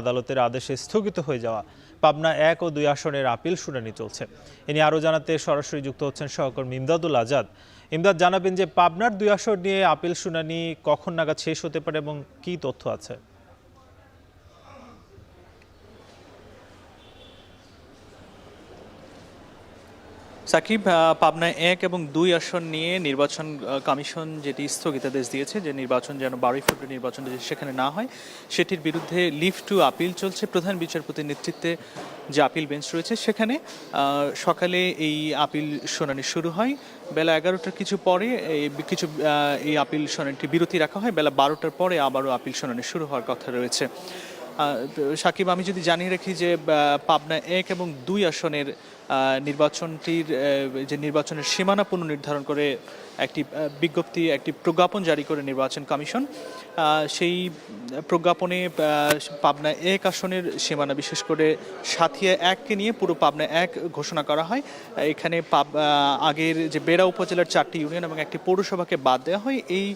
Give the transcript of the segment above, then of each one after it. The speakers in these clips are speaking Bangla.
আদালতের আদেশে স্থগিত হয়ে যাওয়া পাবনা 1 ও 2 আসনের আপিল শুনানি চলছে। এ নিয়ে আরও জানাতে সরাসরি যুক্ত হচ্ছেন সহকর্মী ইমদাদুল আজাদ। ইমদাদ, জানাবেন যে পাবনার 2 আসন নিয়ে আপিল শুনানি কখন নাগাদ শেষ হতে পারে এবং কী তথ্য আছে? সাকিব, পাবনা 1 এবং 2 আসন নিয়ে নির্বাচন কমিশন যেটি স্থগিতাদেশ দিয়েছে যে নির্বাচন যেন 12 ফেব্রুয়ারি নির্বাচন সেখানে না হয়, সেটির বিরুদ্ধে লিভ টু আপিল চলছে। প্রধান বিচারপতির নেতৃত্বে যে আপিল বেঞ্চ রয়েছে সেখানে সকালে এই আপিল শুনানি শুরু হয়। বেলা 11টার কিছু পরে এই আপিল শুনানিটি বিরতি রাখা হয়। বেলা 12টার পরে আবারও আপিল শুনানি শুরু হওয়ার কথা রয়েছে। সাকিব, আমি যদি জানিয়ে রাখি যে পাবনা 1 এবং 2 আসনের নির্বাচনের সীমানা পুনর্নির্ধারণ করে একটি বিজ্ঞপ্তি, একটি প্রজ্ঞাপন জারি করে নির্বাচন কমিশন। সেই প্রজ্ঞাপনে পাবনা 1 আসনের সীমানা, বিশেষ করে সাথিয়া 1কে নিয়ে পুরো পাবনা 1 ঘোষণা করা হয়। এখানে আগের যে বেড়া উপজেলার 4টি ইউনিয়ন এবং একটি পৌরসভাকে বাদ দেওয়া হয়। এই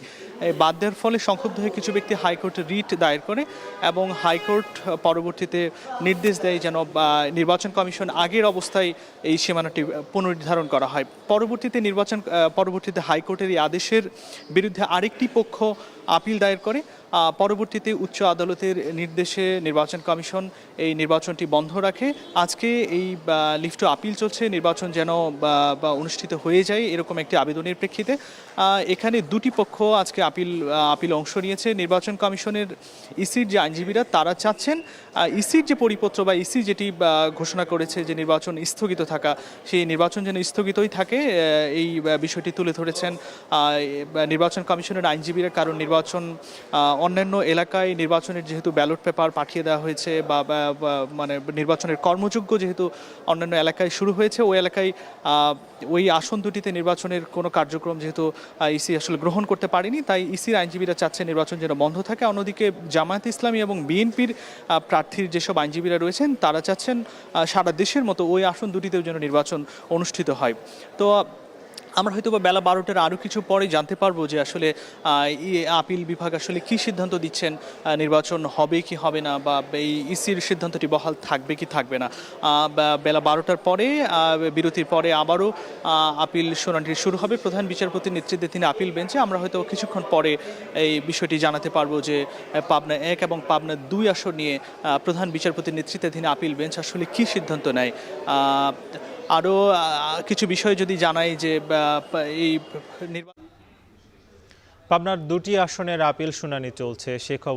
বাদ দেওয়ার ফলে সংক্ষুব্ধ হয়ে কিছু ব্যক্তি হাইকোর্টে রিট দায়ের করে এবং হাইকোর্ট পরবর্তীতে নির্দেশ দেয় যেন নির্বাচন কমিশন আগের অবস্থায় এই সীমানাটি পুনর্নির্ধারণ করা হয়। পরবর্তীতে হাইকোর্টের এই আদেশের বিরুদ্ধে আরেকটি পক্ষ আপিল দায়ের করে। পরবর্তীতে উচ্চ আদালতের নির্দেশে নির্বাচন কমিশন এই নির্বাচনটি বন্ধ রাখে। আজকে এই লিভ টু আপিল চলছে, নির্বাচন যেন অনুষ্ঠিত হয়ে যায় এরকম একটি আবেদনের প্রেক্ষিতে এখানে দুটি পক্ষ আজকে আপিল অংশ নিয়েছে। নির্বাচন কমিশনের ইসির যে আইনজীবীরা তারা চাচ্ছেন ইসির যে পরিপত্র বা ইসি যেটি ঘোষণা করেছে যে নির্বাচন স্থগিত থাকা, সেই নির্বাচন যেন স্থগিতই থাকে, এই বিষয়টি তুলে ধরেছেন নির্বাচন কমিশনের আইনজীবীরা। কারণ নির্বাচন অন্যান্য এলাকায় নির্বাচনের যেহেতু ব্যালট পেপার পাঠিয়ে দেওয়া হয়েছে বা মানে নির্বাচনের কর্মযোগ্য যেহেতু অন্যান্য এলাকায় শুরু হয়েছে, ওই এলাকায় ওই আসন দুটিতে নির্বাচনের কোনো কার্যক্রম যেহেতু ইসি আসলে গ্রহণ করতে পারেনি, তাই ইসির আইনজীবীরা চাচ্ছে নির্বাচন যেন বন্ধ থাকে। অন্যদিকে জামায়াতে ইসলামী এবং বিএনপির প্রার্থীর যেসব আইনজীবীরা রয়েছেন তারা চাচ্ছেন সারা দেশের মতো ওই আসন দুটিতেও যেন নির্বাচন অনুষ্ঠিত হয়। তো আমরা হয়তো বেলা 12টার আরও কিছু পরে জানতে পারবো যে আসলে আপিল বিভাগ আসলে কি সিদ্ধান্ত দিচ্ছেন, নির্বাচন হবে কি হবে না, বা এই ইসির সিদ্ধান্তটি বহাল থাকবে কি থাকবে না। বেলা 12টার পরে বিরতির পরে আবারও আপিল শুনানি শুরু হবে। প্রধান বিচারপতির নেতৃত্বে তিনি আপিল বেঞ্চে আমরা হয়তো কিছুক্ষণ পরে এই বিষয়টি জানাতে পারবো যে পাবনা 1 এবং পাবনা 2 আসন নিয়ে প্রধান বিচারপতির নেতৃত্বে তিনি আপিল বেঞ্চ আসলে কি সিদ্ধান্ত নেয়। আরও কিছু বিষয় যদি জানাই যে এই পাবনার 2টি আসনের আপিল শুনানি চলছে, সে খবর